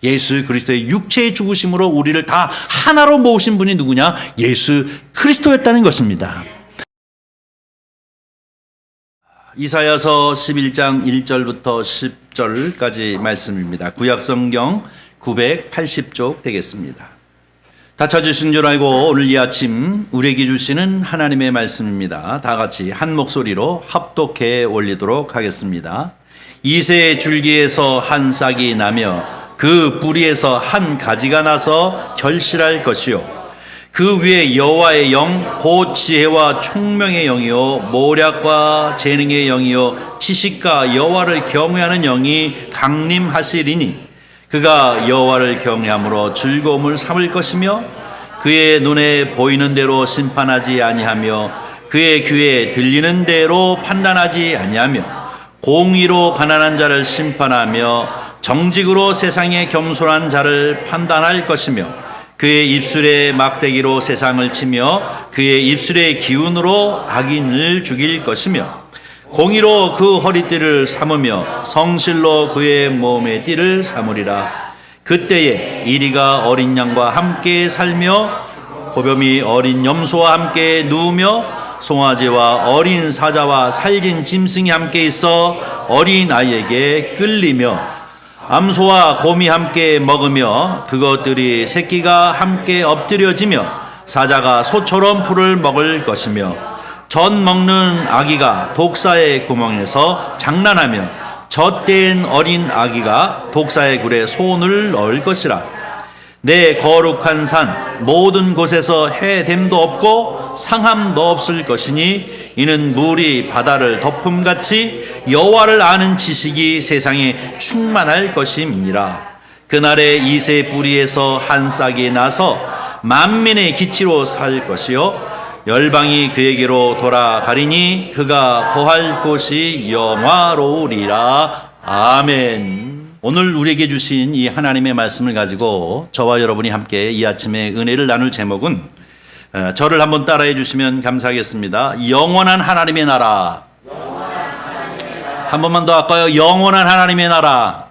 예수 그리스도의 육체의 죽으심으로 우리를 다 하나로 모으신 분이 누구냐? 예수 그리스도였다는 것입니다. 이사야서 11장 1절부터 10절까지 말씀입니다. 구약성경 980쪽 되겠습니다. 다 찾으신 줄 알고 오늘 이 아침 우리에게 주시는 하나님의 말씀입니다. 다 같이 한 목소리로 합독해 올리도록 하겠습니다. 이새의 줄기에서 한 싹이 나며 그 뿌리에서 한 가지가 나서 결실할 것이요 그 위에 여호와의 영 곧 지혜와 총명의 영이요 모략과 재능의 영이요 지식과 여호와를 경외하는 영이 강림하시리니 그가 여호와를 경외함으로 즐거움을 삼을 것이며 그의 눈에 보이는 대로 심판하지 아니하며 그의 귀에 들리는 대로 판단하지 아니하며 공의로 가난한 자를 심판하며 정직으로 세상에 겸손한 자를 판단할 것이며 그의 입술의 막대기로 세상을 치며 그의 입술의 기운으로 악인을 죽일 것이며 공의로 그 허리띠를 삼으며 성실로 그의 몸의 띠를 삼으리라. 그때에 이리가 어린 양과 함께 살며 보병이 어린 염소와 함께 누우며 송아지와 어린 사자와 살진 짐승이 함께 있어 어린 아이에게 끌리며 암소와 곰이 함께 먹으며 그것들이 새끼가 함께 엎드려지며 사자가 소처럼 풀을 먹을 것이며 젖 먹는 아기가 독사의 구멍에서 장난하며 젖된 어린 아기가 독사의 굴에 손을 넣을 것이라. 내 거룩한 산 모든 곳에서 해됨도 없고 상함도 없을 것이니 이는 물이 바다를 덮음같이 여호와를 아는 지식이 세상에 충만할 것임이니라. 그날에 이새 뿌리에서 한 싹이 나서 만민의 기치로 살 것이요 열방이 그에게로 돌아가리니 그가 거할 곳이 영화로우리라. 아멘. 오늘 우리에게 주신 이 하나님의 말씀을 가지고 저와 여러분이 함께 이 아침에 은혜를 나눌 제목은 저를 한번 따라해 주시면 감사하겠습니다. 영원한 하나님의 나라. 한 번만 더 할까요? 영원한 하나님의 나라.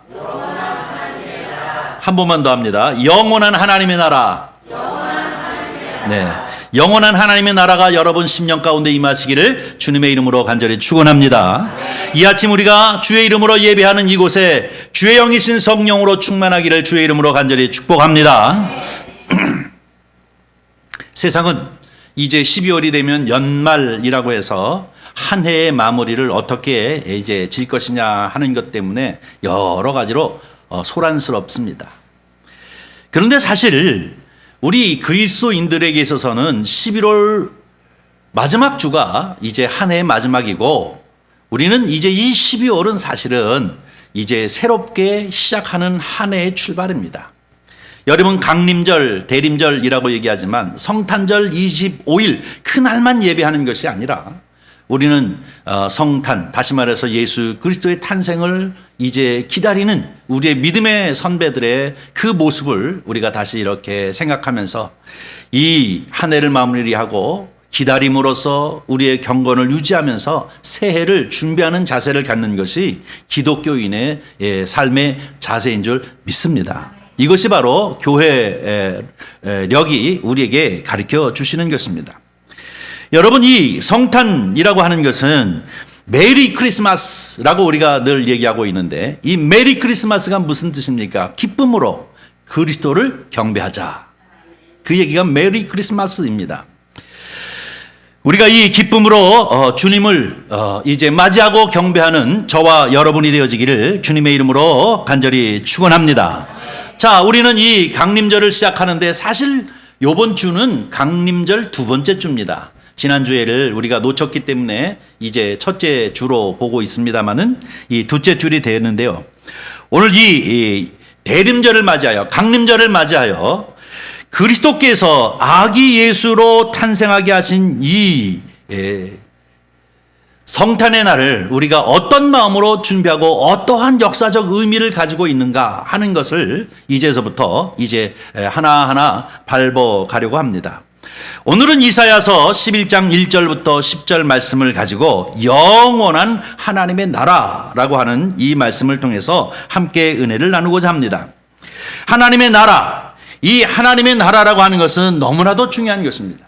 한 번만 더 합니다. 영원한 하나님의 나라. 네. 영원한 하나님의 나라가 여러분 심령 가운데 임하시기를 주님의 이름으로 간절히 축원합니다. 이 아침 우리가 주의 이름으로 예배하는 이곳에 주의 영이신 성령으로 충만하기를 주의 이름으로 간절히 축복합니다. 세상은 이제 12월이 되면 연말이라고 해서 한 해의 마무리를 어떻게 이제 질 것이냐 하는 것 때문에 여러 가지로 소란스럽습니다. 그런데 사실 우리 그리스도인들에게 있어서는 11월 마지막 주가 이제 한 해의 마지막이고 우리는 이제 이 12월은 사실은 이제 새롭게 시작하는 한 해의 출발입니다. 여러분 강림절, 대림절이라고 얘기하지만 성탄절 25일 그날만 예배하는 것이 아니라 우리는 성탄, 다시 말해서 예수 그리스도의 탄생을 이제 기다리는 우리의 믿음의 선배들의 그 모습을 우리가 다시 이렇게 생각하면서 이 한 해를 마무리하고 기다림으로써 우리의 경건을 유지하면서 새해를 준비하는 자세를 갖는 것이 기독교인의 삶의 자세인 줄 믿습니다. 이것이 바로 교회력이 우리에게 가르쳐 주시는 것입니다. 여러분 이 성탄이라고 하는 것은 메리 크리스마스라고 우리가 늘 얘기하고 있는데 이 메리 크리스마스가 무슨 뜻입니까? 기쁨으로 그리스도를 경배하자. 그 얘기가 메리 크리스마스입니다. 우리가 이 기쁨으로 주님을 이제 맞이하고 경배하는 저와 여러분이 되어지기를 주님의 이름으로 간절히 축원합니다. 자, 우리는 이 강림절을 시작하는데 사실 이번 주는 강림절 두 번째 주입니다. 지난주에를 우리가 놓쳤기 때문에 이제 첫째 주로 보고 있습니다만은 이 둘째 주이 되었는데요. 오늘 이 대림절을 맞이하여 강림절을 맞이하여 그리스도께서 아기 예수로 탄생하게 하신 이 성탄의 날을 우리가 어떤 마음으로 준비하고 어떠한 역사적 의미를 가지고 있는가 하는 것을 이제서부터 이제 하나하나 밟아가려고 합니다. 오늘은 이사야서 11장 1절부터 10절 말씀을 가지고 영원한 하나님의 나라라고 하는 이 말씀을 통해서 함께 은혜를 나누고자 합니다. 하나님의 나라, 이 하나님의 나라라고 하는 것은 너무나도 중요한 것입니다.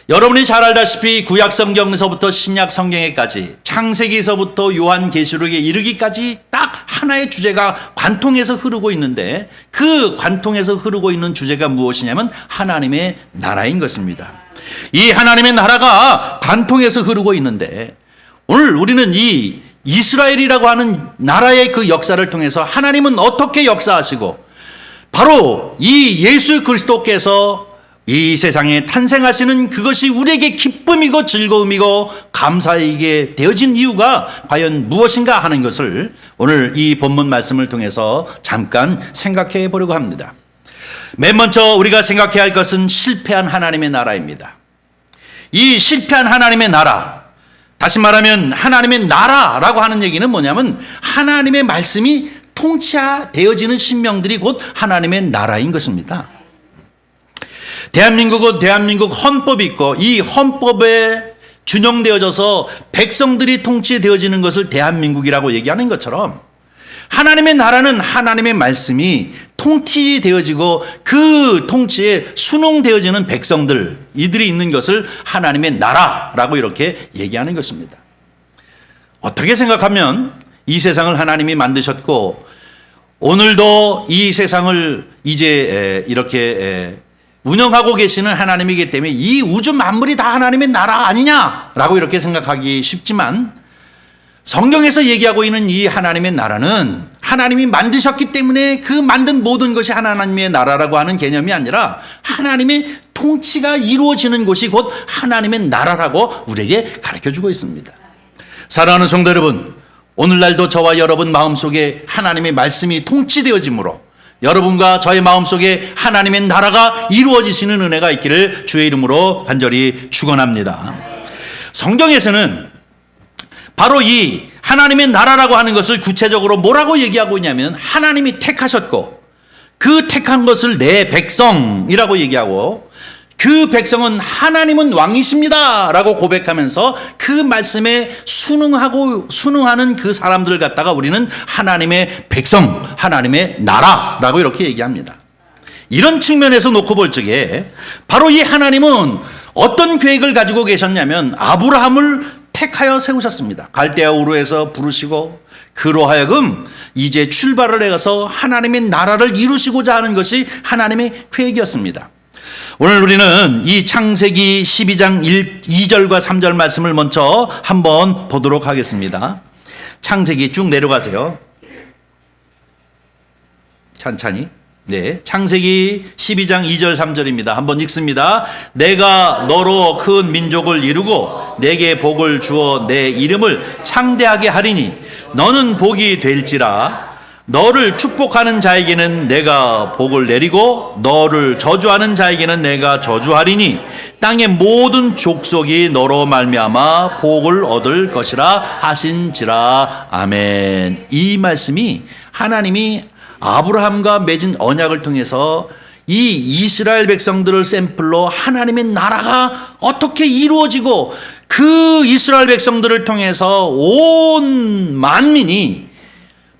여러분이 잘 알다시피 구약 성경에서부터 신약 성경에까지, 창세기에서부터 요한계시록에 이르기까지 딱 하나의 주제가 관통해서 흐르고 있는데, 그 관통해서 흐르고 있는 주제가 무엇이냐면 하나님의 나라인 것입니다. 이 하나님의 나라가 관통해서 흐르고 있는데, 오늘 우리는 이 이스라엘이라고 하는 나라의 그 역사를 통해서 하나님은 어떻게 역사하시고, 바로 이 예수 그리스도께서 이 세상에 탄생하시는 그것이 우리에게 기쁨이고 즐거움이고 감사이게 되어진 이유가 과연 무엇인가 하는 것을 오늘 이 본문 말씀을 통해서 잠깐 생각해 보려고 합니다. 맨 먼저 우리가 생각해야 할 것은 실패한 하나님의 나라입니다. 이 실패한 하나님의 나라, 다시 말하면 하나님의 나라라고 하는 얘기는 뭐냐면 하나님의 말씀이 통치되어지는 신명들이 곧 하나님의 나라인 것입니다. 대한민국은 대한민국 헌법이 있고, 이 헌법에 준용되어져서 백성들이 통치되어지는 것을 대한민국이라고 얘기하는 것처럼, 하나님의 나라는 하나님의 말씀이 통치되어지고 그 통치에 순응되어지는 백성들, 이들이 있는 것을 하나님의 나라라고 이렇게 얘기하는 것입니다. 어떻게 생각하면 이 세상을 하나님이 만드셨고, 오늘도 이 세상을 이제 이렇게 운영하고 계시는 하나님이기 때문에 이 우주 만물이 다 하나님의 나라 아니냐라고 이렇게 생각하기 쉽지만, 성경에서 얘기하고 있는 이 하나님의 나라는 하나님이 만드셨기 때문에 그 만든 모든 것이 하나님의 나라라고 하는 개념이 아니라 하나님의 통치가 이루어지는 곳이 곧 하나님의 나라라고 우리에게 가르쳐주고 있습니다. 사랑하는 성도 여러분, 오늘날도 저와 여러분 마음속에 하나님의 말씀이 통치되어지므로 여러분과 저의 마음속에 하나님의 나라가 이루어지시는 은혜가 있기를 주의 이름으로 간절히 축원합니다. 성경에서는 바로 이 하나님의 나라라고 하는 것을 구체적으로 뭐라고 얘기하고 있냐면, 하나님이 택하셨고 그 택한 것을 내 백성이라고 얘기하고, 그 백성은 하나님은 왕이십니다 라고 고백하면서 그 말씀에 순응하는 그 사람들을 갖다가 우리는 하나님의 백성, 하나님의 나라라고 이렇게 얘기합니다. 이런 측면에서 놓고 볼 적에 바로 이 하나님은 어떤 계획을 가지고 계셨냐면, 아브라함을 택하여 세우셨습니다. 갈대아 우르에서 부르시고 그로 하여금 이제 출발을 해서 하나님의 나라를 이루시고자 하는 것이 하나님의 계획이었습니다. 오늘 우리는 이 창세기 12장 2절과 3절 말씀을 먼저 한번 보도록 하겠습니다. 창세기 쭉 내려가세요. 찬찬히. 네, 창세기 12장 2절 3절입니다. 한번 읽습니다. 내가 너로 큰 민족을 이루고 내게 복을 주어 내 이름을 창대하게 하리니 너는 복이 될지라. 너를 축복하는 자에게는 내가 복을 내리고 너를 저주하는 자에게는 내가 저주하리니 땅의 모든 족속이 너로 말미암아 복을 얻을 것이라 하신지라. 아멘. 이 말씀이 하나님이 아브라함과 맺은 언약을 통해서 이 이스라엘 백성들을 샘플로 하나님의 나라가 어떻게 이루어지고, 그 이스라엘 백성들을 통해서 온 만민이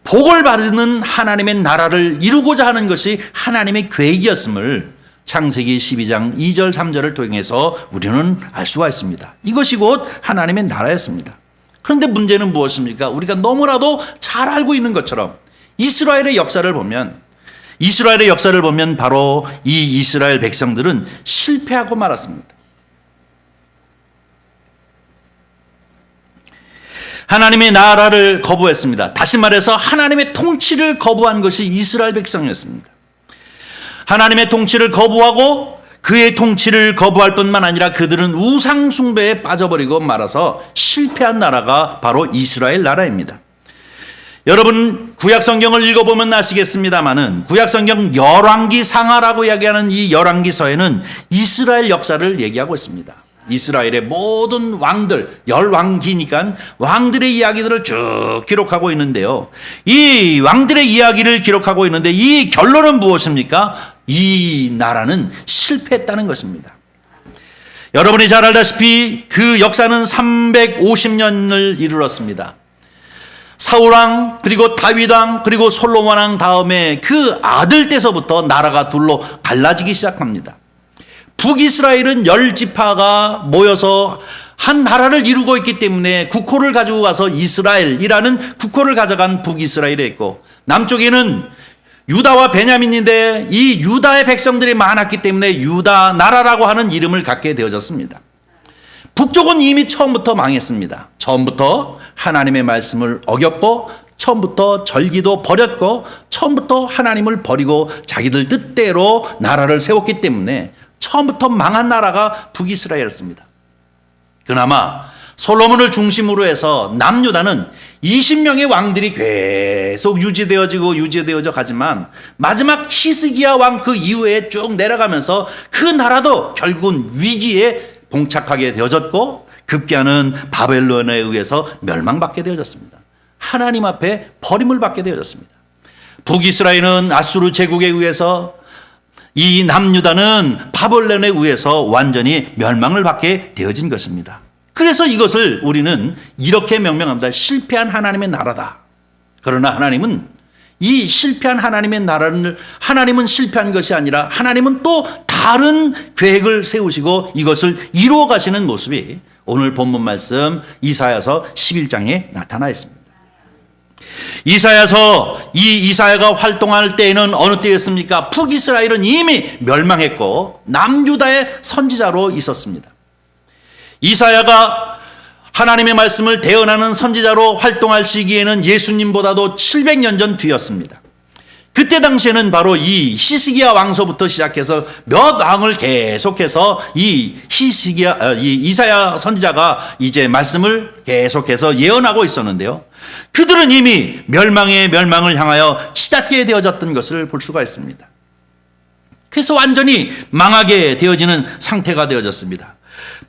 복을 받는 하나님의 나라를 이루고자 하는 것이 하나님의 계획이었음을 창세기 12장 2절 3절을 통해서 우리는 알 수가 있습니다. 이것이 곧 하나님의 나라였습니다. 그런데 문제는 무엇입니까? 우리가 너무나도 잘 알고 있는 것처럼 이스라엘의 역사를 보면 바로 이 이스라엘 백성들은 실패하고 말았습니다. 하나님의 나라를 거부했습니다. 다시 말해서 하나님의 통치를 거부한 것이 이스라엘 백성이었습니다. 하나님의 통치를 거부하고 그의 통치를 거부할 뿐만 아니라 그들은 우상 숭배에 빠져버리고 말아서 실패한 나라가 바로 이스라엘 나라입니다. 여러분 구약 성경을 읽어보면 아시겠습니다마는 구약 성경 열왕기 상하라고 이야기하는 이 열왕기서에는 이스라엘 역사를 얘기하고 있습니다. 이스라엘의 모든 왕들, 열왕기니까 왕들의 이야기들을 쭉 기록하고 있는데요. 이 왕들의 이야기를 기록하고 있는데 이 결론은 무엇입니까? 이 나라는 실패했다는 것입니다. 여러분이 잘 알다시피 그 역사는 350년을 이르렀습니다. 사울왕 그리고 다윗왕 그리고 솔로몬왕 다음에 그 아들 때서부터 나라가 둘로 갈라지기 시작합니다. 북이스라엘은 10지파가 모여서 한 나라를 이루고 있기 때문에 국호를 가지고 가서 이스라엘이라는 국호를 가져간 북이스라엘에 있고, 남쪽에는 유다와 베냐민인데 이 유다의 백성들이 많았기 때문에 유다 나라라고 하는 이름을 갖게 되어졌습니다. 북쪽은 이미 처음부터 망했습니다. 처음부터 하나님의 말씀을 어겼고, 처음부터 절기도 버렸고, 처음부터 하나님을 버리고 자기들 뜻대로 나라를 세웠기 때문에 처음부터 망한 나라가 북이스라엘이었습니다. 그나마 솔로몬을 중심으로 해서 남유다는 20명의 왕들이 계속 유지되어져 가지만 마지막 히스기야 왕 그 이후에 쭉 내려가면서 그 나라도 결국은 위기에 봉착하게 되어졌고, 급기야는 바벨론에 의해서 멸망받게 되어졌습니다. 하나님 앞에 버림을 받게 되어졌습니다. 북이스라엘은 아수르 제국에 의해서, 이 남유다는 바벨론에 의해서 완전히 멸망을 받게 되어진 것입니다. 그래서 이것을 우리는 이렇게 명명합니다. 실패한 하나님의 나라다. 그러나 하나님은 이 실패한 하나님의 나라를, 하나님은 실패한 것이 아니라 하나님은 또 다른 계획을 세우시고 이것을 이루어 가시는 모습이 오늘 본문 말씀 이사야서 11장에 나타나 있습니다. 이사야가 활동할 때에는 어느 때였습니까? 북이스라엘은 이미 멸망했고 남유다의 선지자로 있었습니다. 이사야가 하나님의 말씀을 대언하는 선지자로 활동할 시기에는 예수님보다도 700년 전 뒤였습니다. 그때 당시에는 바로 이 히스기야 왕서부터 시작해서 몇 왕을 계속해서 이 이사야 선지자가 이제 말씀을 계속해서 예언하고 있었는데요. 그들은 이미 멸망을 향하여 치닫게 되어졌던 것을 볼 수가 있습니다. 그래서 완전히 망하게 되어지는 상태가 되어졌습니다.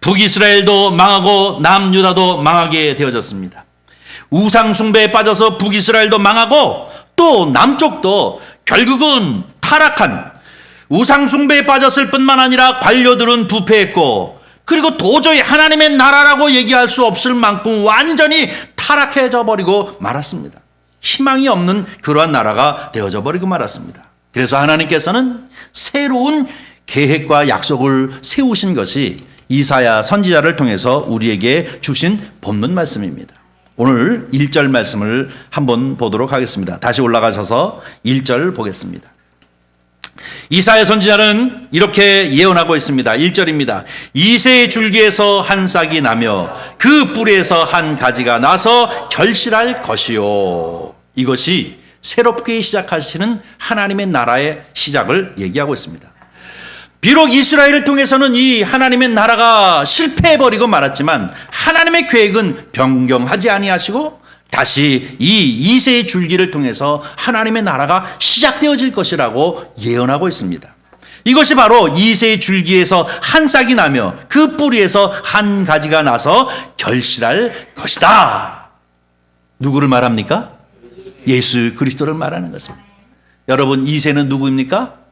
북이스라엘도 망하고 남유다도 망하게 되어졌습니다. 우상 숭배에 빠져서 북이스라엘도 망하고 또 남쪽도 결국은 타락한, 우상 숭배에 빠졌을 뿐만 아니라 관료들은 부패했고, 그리고 도저히 하나님의 나라라고 얘기할 수 없을 만큼 완전히 타락해져 버리고 말았습니다. 희망이 없는 그러한 나라가 되어져 버리고 말았습니다. 그래서 하나님께서는 새로운 계획과 약속을 세우신 것이 이사야 선지자를 통해서 우리에게 주신 본문 말씀입니다. 오늘 1절 말씀을 한번 보도록 하겠습니다. 다시 올라가셔서 1절 보겠습니다. 이사야 선지자는 이렇게 예언하고 있습니다. 1절입니다. 이새의 줄기에서 한 싹이 나며 그 뿌리에서 한 가지가 나서 결실할 것이요. 이것이 새롭게 시작하시는 하나님의 나라의 시작을 얘기하고 있습니다. 비록 이스라엘을 통해서는 이 하나님의 나라가 실패해버리고 말았지만 하나님의 계획은 변경하지 아니하시고 다시 이 이새의 줄기를 통해서 하나님의 나라가 시작되어질 것이라고 예언하고 있습니다. 이것이 바로 이새의 줄기에서 한 싹이 나며 그 뿌리에서 한 가지가 나서 결실할 것이다. 누구를 말합니까? 예수 그리스도를 말하는 것입니다. 여러분, 이새는 누구입니까?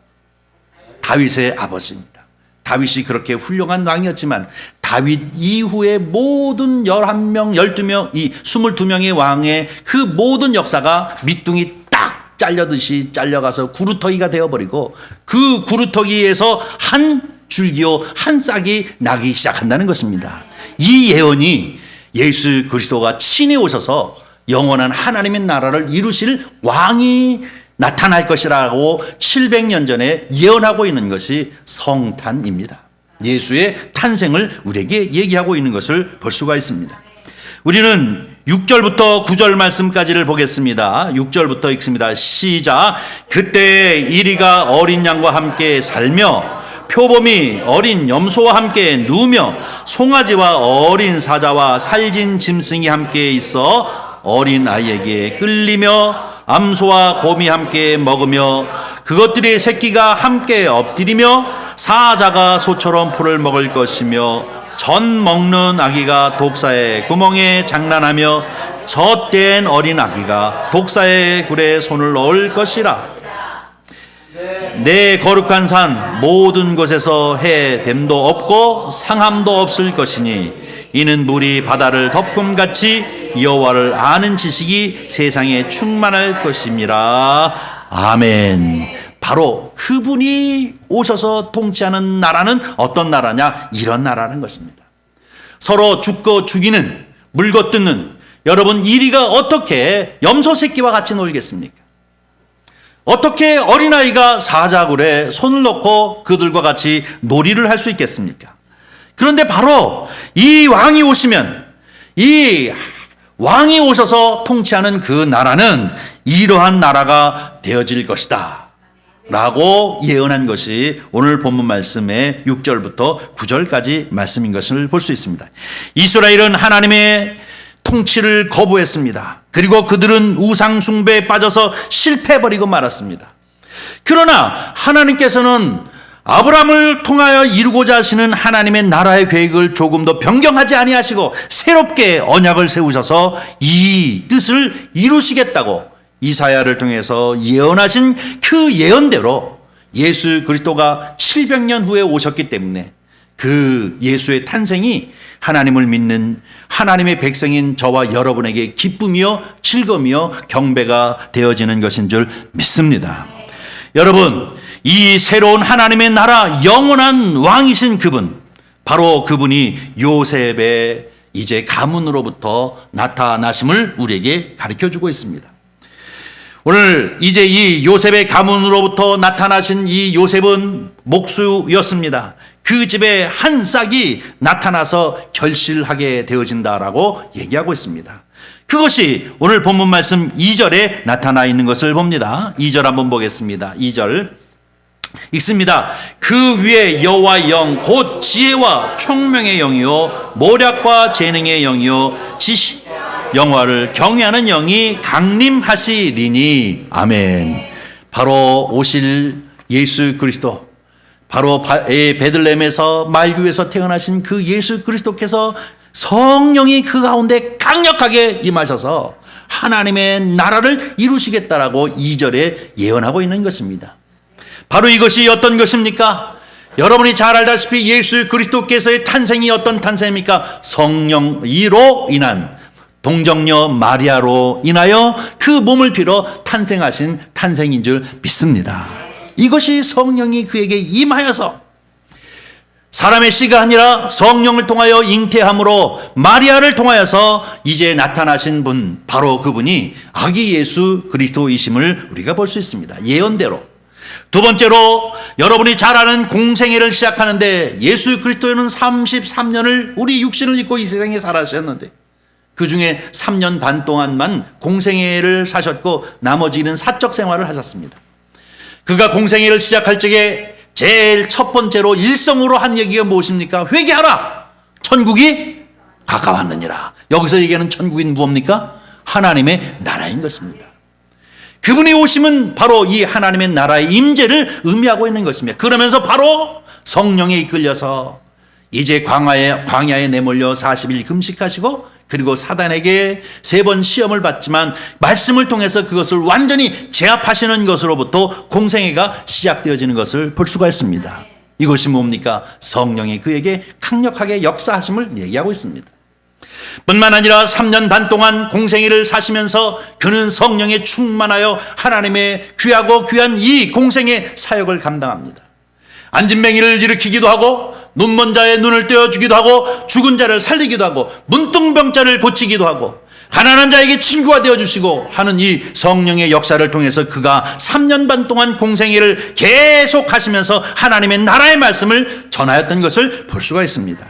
다윗의 아버지입니다. 다윗이 그렇게 훌륭한 왕이었지만 다윗 이후에 모든 11명, 12명, 이 22명의 왕의 그 모든 역사가 밑둥이 딱 잘려듯이 잘려가서 구루터기가 되어버리고 그 구루터기에서 한 줄기요 한 싹이 나기 시작한다는 것입니다. 이 예언이 예수 그리스도가 친히 오셔서 영원한 하나님의 나라를 이루실 왕이 나타날 것이라고 700년 전에 예언하고 있는 것이 성탄입니다. 예수의 탄생을 우리에게 얘기하고 있는 것을 볼 수가 있습니다. 우리는 6절부터 9절 말씀까지를 보겠습니다. 6절부터 읽습니다. 시작. 그때 이리가 어린 양과 함께 살며 표범이 어린 염소와 함께 누우며 송아지와 어린 사자와 살진 짐승이 함께 있어 어린 아이에게 끌리며 암소와 곰이 함께 먹으며 그것들의 새끼가 함께 엎드리며 사자가 소처럼 풀을 먹을 것이며 젖 먹는 아기가 독사의 구멍에 장난하며 젖된 어린 아기가 독사의 굴에 손을 넣을 것이라. 내 거룩한 산 모든 곳에서 해됨도 없고 상함도 없을 것이니 이는 물이 바다를 덮음같이 여호와를 아는 지식이 세상에 충만할 것입니다. 아멘. 바로 그분이 오셔서 통치하는 나라는 어떤 나라냐? 이런 나라는 것입니다. 서로 죽고 죽이는, 물고 뜯는, 여러분 이리가 어떻게 염소 새끼와 같이 놀겠습니까? 어떻게 어린아이가 사자굴에 손을 놓고 그들과 같이 놀이를 할 수 있겠습니까? 그런데 바로 이 왕이 오시면, 이 왕이 오셔서 통치하는 그 나라는 이러한 나라가 되어질 것이다 라고 예언한 것이 오늘 본문 말씀의 6절부터 9절까지 말씀인 것을 볼 수 있습니다. 이스라엘은 하나님의 통치를 거부했습니다. 그리고 그들은 우상 숭배에 빠져서 실패해버리고 말았습니다. 그러나 하나님께서는 아브라함을 통하여 이루고자 하시는 하나님의 나라의 계획을 조금 더 변경하지 아니하시고 새롭게 언약을 세우셔서 이 뜻을 이루시겠다고 이사야를 통해서 예언하신 그 예언대로 예수 그리스도가 700년 후에 오셨기 때문에 그 예수의 탄생이 하나님을 믿는 하나님의 백성인 저와 여러분에게 기쁨이요 즐거움이요 경배가 되어지는 것인 줄 믿습니다. 여러분, 이 새로운 하나님의 나라 영원한 왕이신 그분, 바로 그분이 요셉의 이제 가문으로부터 나타나심을 우리에게 가르쳐주고 있습니다. 오늘 이제 이 요셉의 가문으로부터 나타나신 이 요셉은 목수였습니다. 그 집에 한 싹이 나타나서 결실하게 되어진다라고 얘기하고 있습니다. 그것이 오늘 본문 말씀 2절에 나타나 있는 것을 봅니다. 2절 한번 보겠습니다. 2절 읽습니다. 그 위에 여호와의 영 곧 지혜와 총명의 영이요 모략과 재능의 영이요 지식 영화를 경외하는 영이 강림하시리니. 아멘. 바로 오실 예수 그리스도, 바로 베들레헴에서 말구에서 태어나신 그 예수 그리스도께서 성령이 그 가운데 강력하게 임하셔서 하나님의 나라를 이루시겠다라고 2절에 예언하고 있는 것입니다. 바로 이것이 어떤 것입니까? 여러분이 잘 알다시피 예수 그리스도께서의 탄생이 어떤 탄생입니까? 성령이로 인한, 동정녀 마리아로 인하여 그 몸을 빌어 탄생하신 탄생인 줄 믿습니다. 이것이 성령이 그에게 임하여서 사람의 씨가 아니라 성령을 통하여 잉태함으로 마리아를 통하여서 이제 나타나신 분, 바로 그분이 아기 예수 그리스도이심을 우리가 볼 수 있습니다. 예언대로. 두 번째로 여러분이 잘 아는 공생애를 시작하는데 예수 그리스도는 33년을 우리 육신을 입고 이 세상에 살아셨는데 그 중에 3년 반 동안만 공생애를 사셨고 나머지는 사적 생활을 하셨습니다. 그가 공생애를 시작할 적에 제일 첫 번째로 일성으로 한 얘기가 무엇입니까? 회개하라! 천국이 가까웠느니라. 여기서 얘기하는 천국인 무엇입니까? 하나님의 나라인 것입니다. 그분이 오심은 바로 이 하나님의 나라의 임재를 의미하고 있는 것입니다. 그러면서 바로 성령에 이끌려서 이제 광야에 내몰려 40일 금식하시고 그리고 사단에게 3번 시험을 받지만 말씀을 통해서 그것을 완전히 제압하시는 것으로부터 공생애가 시작되어지는 것을 볼 수가 있습니다. 이것이 뭡니까? 성령이 그에게 강력하게 역사하심을 얘기하고 있습니다. 뿐만 아니라 3년 반 동안 공생애를 사시면서 그는 성령에 충만하여 하나님의 귀하고 귀한 이 공생애 사역을 감당합니다. 안진뱅이를 일으키기도 하고 눈먼 자의 눈을 떼어주기도 하고 죽은 자를 살리기도 하고 문둥병자를 고치기도 하고 가난한 자에게 친구가 되어주시고 하는 이 성령의 역사를 통해서 그가 3년 반 동안 공생애를 계속 하시면서 하나님의 나라의 말씀을 전하였던 것을 볼 수가 있습니다.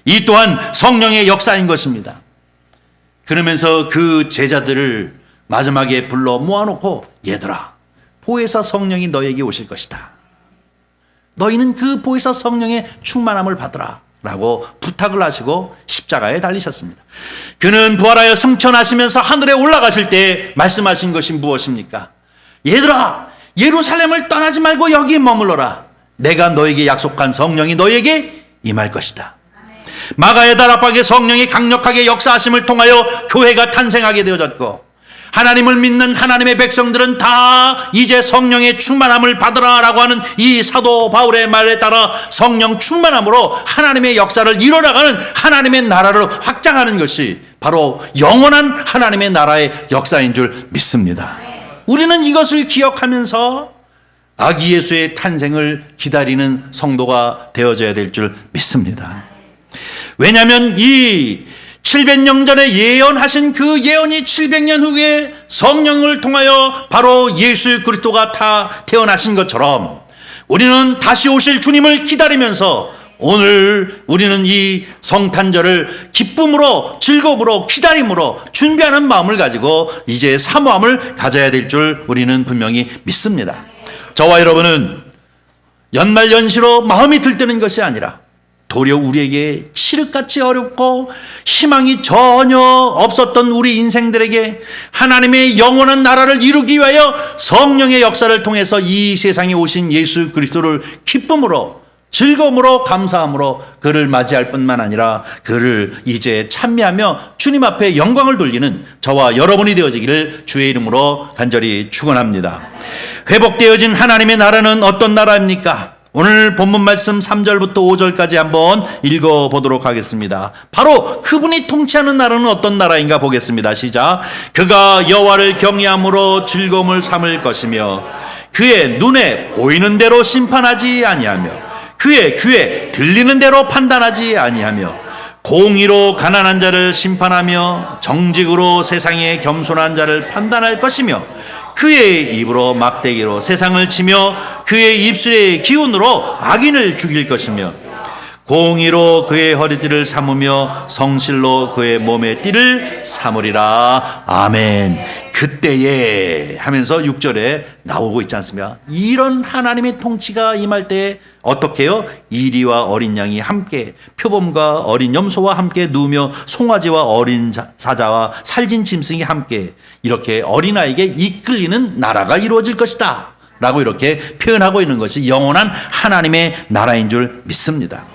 이 또한 성령의 역사인 것입니다. 그러면서 그 제자들을 마지막에 불러 모아놓고 얘들아, 보혜사 성령이 너에게 오실 것이다. 너희는 그 보혜사 성령의 충만함을 받으라 라고 부탁을 하시고 십자가에 달리셨습니다. 그는 부활하여 승천하시면서 하늘에 올라가실 때 말씀하신 것이 무엇입니까? 얘들아, 예루살렘을 떠나지 말고 여기에 머물러라. 내가 너에게 약속한 성령이 너에게 임할 것이다. 마가의 다락방에 성령이 강력하게 역사하심을 통하여 교회가 탄생하게 되어졌고 하나님을 믿는 하나님의 백성들은 다 이제 성령의 충만함을 받으라라고 하는 이 사도 바울의 말에 따라 성령 충만함으로 하나님의 역사를 이뤄나가는 하나님의 나라를 확장하는 것이 바로 영원한 하나님의 나라의 역사인 줄 믿습니다. 우리는 이것을 기억하면서 아기 예수의 탄생을 기다리는 성도가 되어져야 될 줄 믿습니다. 왜냐하면 이 700년 전에 예언하신 그 예언이 700년 후에 성령을 통하여 바로 예수 그리스도가 다 태어나신 것처럼 우리는 다시 오실 주님을 기다리면서 오늘 우리는 이 성탄절을 기쁨으로 즐거움으로 기다림으로 준비하는 마음을 가지고 이제 사모함을 가져야 될 줄 우리는 분명히 믿습니다. 저와 여러분은 연말연시로 마음이 들뜨는 것이 아니라 도리어 우리에게 칠흑같이 어렵고 희망이 전혀 없었던 우리 인생들에게 하나님의 영원한 나라를 이루기 위하여 성령의 역사를 통해서 이 세상에 오신 예수 그리스도를 기쁨으로 즐거움으로 감사함으로 그를 맞이할 뿐만 아니라 그를 이제 찬미하며 주님 앞에 영광을 돌리는 저와 여러분이 되어지기를 주의 이름으로 간절히 축원합니다. 회복되어진 하나님의 나라는 어떤 나라입니까? 오늘 본문 말씀 3절부터 5절까지 한번 읽어보도록 하겠습니다. 바로 그분이 통치하는 나라는 어떤 나라인가 보겠습니다. 시작. 그가 여호와를 경외함으로 즐거움을 삼을 것이며 그의 눈에 보이는 대로 심판하지 아니하며 그의 귀에 들리는 대로 판단하지 아니하며 공의로 가난한 자를 심판하며 정직으로 세상에 겸손한 자를 판단할 것이며 그의 입으로 막대기로 세상을 치며 그의 입술의 기운으로 악인을 죽일 것이며 공의로 그의 허리띠를 삼으며 성실로 그의 몸의 띠를 삼으리라. 아멘. 그때에 하면서 6절에 나오고 있지 않습니까? 이런 하나님의 통치가 임할 때 어떻게 해요? 이리와 어린 양이 함께 표범과 어린 염소와 함께 누우며 송아지와 어린 사자와 살진 짐승이 함께 이렇게 어린아이에게 이끌리는 나라가 이루어질 것이다 라고 이렇게 표현하고 있는 것이 영원한 하나님의 나라인 줄 믿습니다.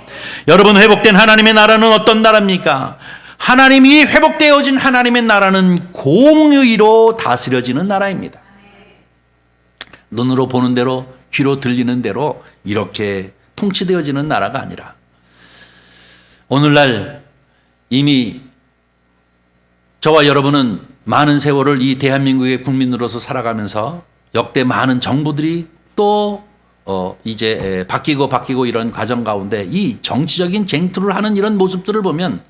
여러분, 회복된 하나님의 나라는 어떤 나라입니까? 하나님이 회복되어진 하나님의 나라는 공의로 다스려지는 나라입니다. 눈으로 보는 대로 귀로 들리는 대로 이렇게 통치되어지는 나라가 아니라 오늘날 이미 저와 여러분은 많은 세월을 이 대한민국의 국민으로서 살아가면서 역대 많은 정부들이 또 이제 바뀌고 이런 과정 가운데 이 정치적인 쟁투를 하는 이런 모습들을 보면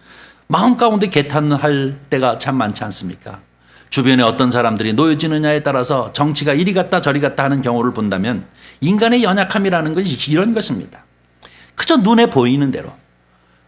마음 가운데 개탄할 때가 참 많지 않습니까? 주변에 어떤 사람들이 놓여지느냐에 따라서 정치가 이리 갔다 저리 갔다 하는 경우를 본다면 인간의 연약함이라는 것이 이런 것입니다. 그저 눈에 보이는 대로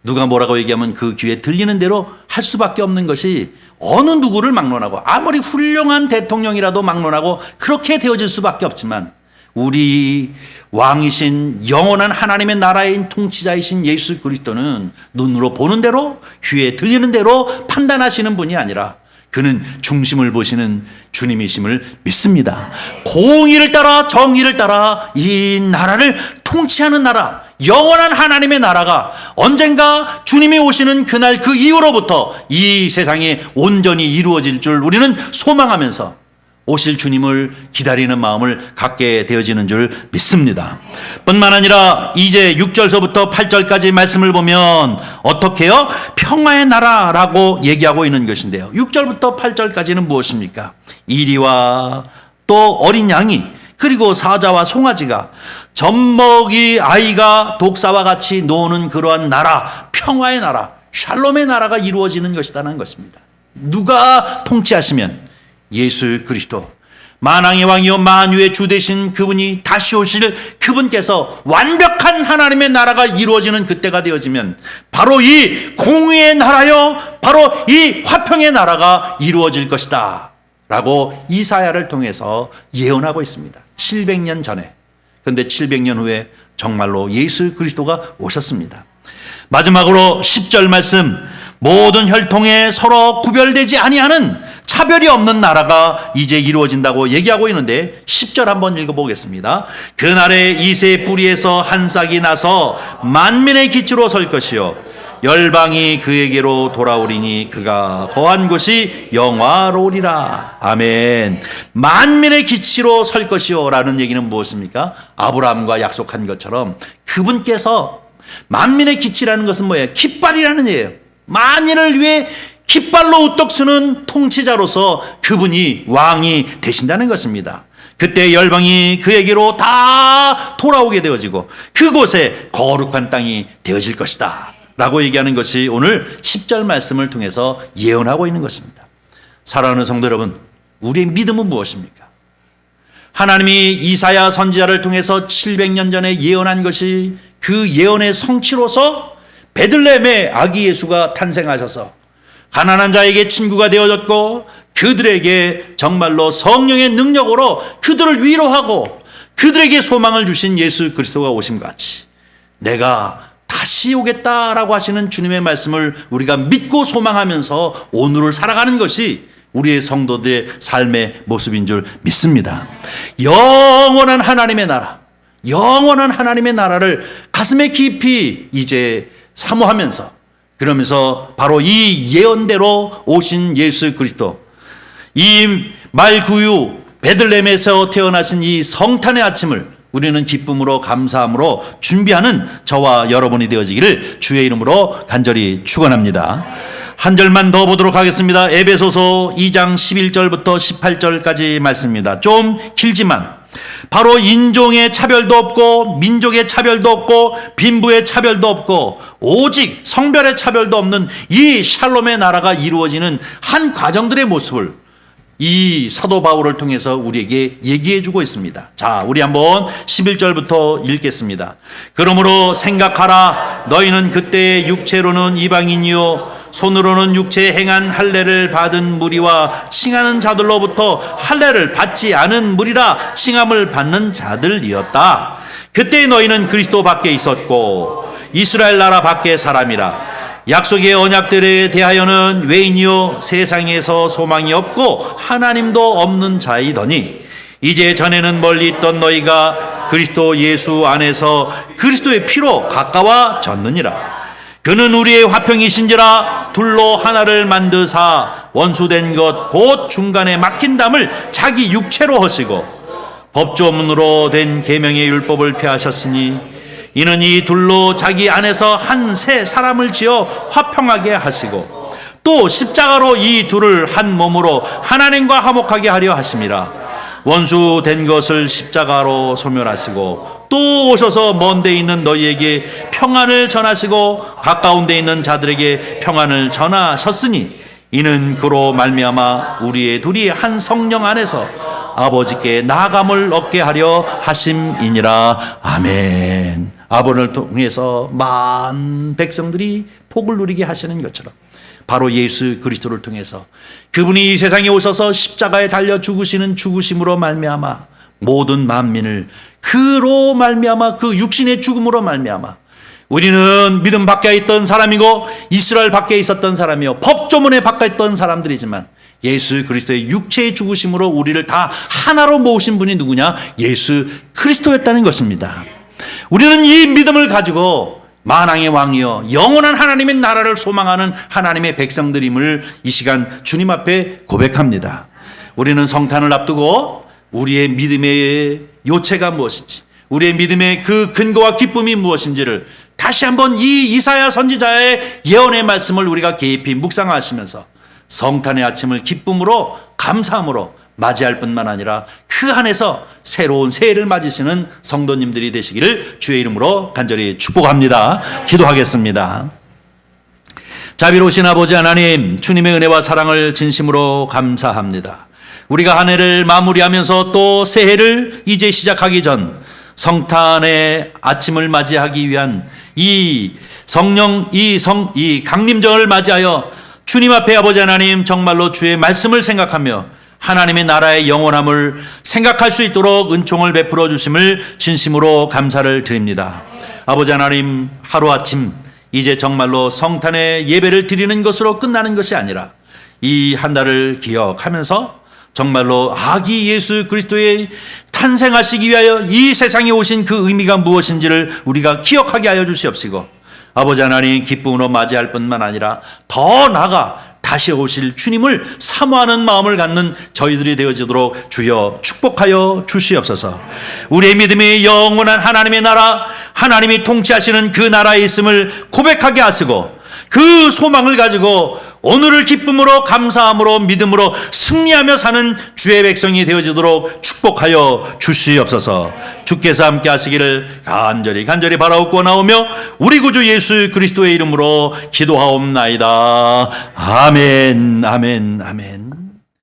누가 뭐라고 얘기하면 그 귀에 들리는 대로 할 수밖에 없는 것이 어느 누구를 막론하고 아무리 훌륭한 대통령이라도 막론하고 그렇게 되어질 수밖에 없지만 우리 왕이신 영원한 하나님의 나라의 통치자이신 예수 그리스도는 눈으로 보는 대로 귀에 들리는 대로 판단하시는 분이 아니라 그는 중심을 보시는 주님이심을 믿습니다. 공의를 따라 정의를 따라 이 나라를 통치하는 나라, 영원한 하나님의 나라가 언젠가 주님이 오시는 그날 그 이후로부터 이 세상에 온전히 이루어질 줄 우리는 소망하면서 오실 주님을 기다리는 마음을 갖게 되어지는 줄 믿습니다. 뿐만 아니라 이제 6절서부터 8절까지 말씀을 보면 어떻게 해요? 평화의 나라라고 얘기하고 있는 것인데요. 6절부터 8절까지는 무엇입니까? 이리와 또 어린 양이 그리고 사자와 송아지가 젖먹이 아이가 독사와 같이 노는 그러한 나라, 평화의 나라, 샬롬의 나라가 이루어지는 것이라는 것입니다. 누가 통치하시면 예수 그리스도 만왕의 왕이요 만유의 주 되신 그분이 다시 오실 그분께서 완벽한 하나님의 나라가 이루어지는 그때가 되어지면 바로 이 공의의 나라요 바로 이 화평의 나라가 이루어질 것이다 라고 이사야를 통해서 예언하고 있습니다. 700년 전에. 그런데 700년 후에 정말로 예수 그리스도가 오셨습니다. 마지막으로 10절 말씀, 모든 혈통에 서로 구별되지 아니하는 차별이 없는 나라가 이제 이루어진다고 얘기하고 있는데 10절 한번 읽어보겠습니다. 그날에 이새의 뿌리에서 한 싹이 나서 만민의 기초로 설 것이요 열방이 그에게로 돌아오리니 그가 거한 곳이 영화로우리라. 아멘. 만민의 기치로 설 것이요 라는 얘기는 무엇입니까? 아브라함과 약속한 것처럼 그분께서 만민의 기치라는 것은 뭐예요? 깃발이라는 얘기예요. 만인을 위해 깃발로 우뚝 서는 통치자로서 그분이 왕이 되신다는 것입니다. 그때 열방이 그에게로 다 돌아오게 되어지고 그곳에 거룩한 땅이 되어질 것이다 라고 얘기하는 것이 오늘 10절 말씀을 통해서 예언하고 있는 것입니다. 사랑하는 성도 여러분, 우리의 믿음은 무엇입니까? 하나님이 이사야 선지자를 통해서 700년 전에 예언한 것이 그 예언의 성취로서 베들레헴에 아기 예수가 탄생하셔서 가난한 자에게 친구가 되어졌고 그들에게 정말로 성령의 능력으로 그들을 위로하고 그들에게 소망을 주신 예수 그리스도가 오심 같이 내가 다시 오겠다라고 하시는 주님의 말씀을 우리가 믿고 소망하면서 오늘을 살아가는 것이 우리의 성도들의 삶의 모습인 줄 믿습니다. 영원한 하나님의 나라, 영원한 하나님의 나라를 가슴에 깊이 이제 사모하면서 그러면서 바로 이 예언대로 오신 예수 그리스도, 이 말구유 베들레헴에서 태어나신 이 성탄의 아침을 우리는 기쁨으로 감사함으로 준비하는 저와 여러분이 되어지기를 주의 이름으로 간절히 축원합니다. 한 절만 더 보도록 하겠습니다. 에베소서 2장 11절부터 18절까지 말씀입니다. 좀 길지만 바로 인종의 차별도 없고 민족의 차별도 없고 빈부의 차별도 없고 오직 성별의 차별도 없는 이 샬롬의 나라가 이루어지는 한 과정들의 모습을 이 사도 바울을 통해서 우리에게 얘기해 주고 있습니다. 자, 우리 한번 11절부터 읽겠습니다. 그러므로 생각하라. 너희는 그때 육체로는 이방인이요 손으로는 육체에 행한 할례를 받은 무리와 칭하는 자들로부터 할례를 받지 않은 무리라 칭함을 받는 자들이었다. 그때 너희는 그리스도 밖에 있었고 이스라엘 나라 밖에 사람이라. 약속의 언약들에 대하여는 외인이요 세상에서 소망이 없고 하나님도 없는 자이더니 이제 전에는 멀리 있던 너희가 그리스도 예수 안에서 그리스도의 피로 가까워졌느니라. 그는 우리의 화평이신지라 둘로 하나를 만드사 원수된 것 곧 중간에 막힌 담을 자기 육체로 하시고 법조문으로 된 계명의 율법을 폐하셨으니 이는 이 둘로 자기 안에서 한 새 사람을 지어 화평하게 하시고 또 십자가로 이 둘을 한 몸으로 하나님과 화목하게 하려 하심이라. 원수된 것을 십자가로 소멸하시고 또 오셔서 먼 데 있는 너희에게 평안을 전하시고 가까운 데 있는 자들에게 평안을 전하셨으니 이는 그로 말미암아 우리의 둘이 한 성령 안에서 아버지께 나아감을 얻게 하려 하심이니라. 아멘. 아버지를 통해서 만 백성들이 복을 누리게 하시는 것처럼 바로 예수 그리스도를 통해서 그분이 이 세상에 오셔서 십자가에 달려 죽으시는 죽으심으로 말미암아 모든 만민을 그로 말미암아 그 육신의 죽음으로 말미암아 우리는 믿음 밖에 있던 사람이고 이스라엘 밖에 있었던 사람이요 법조문에 밖에 있던 사람들이지만 예수 그리스도의 육체의 죽으심으로 우리를 다 하나로 모으신 분이 누구냐? 예수 그리스도였다는 것입니다. 우리는 이 믿음을 가지고 만왕의 왕이여 영원한 하나님의 나라를 소망하는 하나님의 백성들임을 이 시간 주님 앞에 고백합니다. 우리는 성탄을 앞두고 우리의 믿음의 요체가 무엇인지 우리의 믿음의 그 근거와 기쁨이 무엇인지를 다시 한번 이 이사야 선지자의 예언의 말씀을 우리가 깊이 묵상하시면서 성탄의 아침을 기쁨으로 감사함으로 맞이할 뿐만 아니라 그 안에서 새로운 새해를 맞으시는 성도님들이 되시기를 주의 이름으로 간절히 축복합니다. 기도하겠습니다. 자비로우신 아버지 하나님, 주님의 은혜와 사랑을 진심으로 감사합니다. 우리가 한 해를 마무리하면서 또 새해를 이제 시작하기 전 성탄의 아침을 맞이하기 위한 이 강림절을 맞이하여 주님 앞에 아버지 하나님 정말로 주의 말씀을 생각하며 하나님의 나라의 영원함을 생각할 수 있도록 은총을 베풀어 주심을 진심으로 감사를 드립니다. 아버지 하나님, 하루아침 이제 정말로 성탄의 예배를 드리는 것으로 끝나는 것이 아니라 이 한 달을 기억하면서 정말로 아기 예수 그리스도의 탄생하시기 위하여 이 세상에 오신 그 의미가 무엇인지를 우리가 기억하게 하여 주시옵시고 아버지 하나님 기쁨으로 맞이할 뿐만 아니라 더 나아가 다시 오실 주님을 사모하는 마음을 갖는 저희들이 되어지도록 주여 축복하여 주시옵소서. 우리의 믿음이 영원한 하나님의 나라, 하나님이 통치하시는 그 나라에 있음을 고백하게 하시고 그 소망을 가지고 오늘을 기쁨으로 감사함으로 믿음으로 승리하며 사는 주의 백성이 되어지도록 축복하여 주시옵소서. 주께서 함께 하시기를 간절히 바라옵고 나오며 우리 구주 예수 그리스도의 이름으로 기도하옵나이다. 아멘.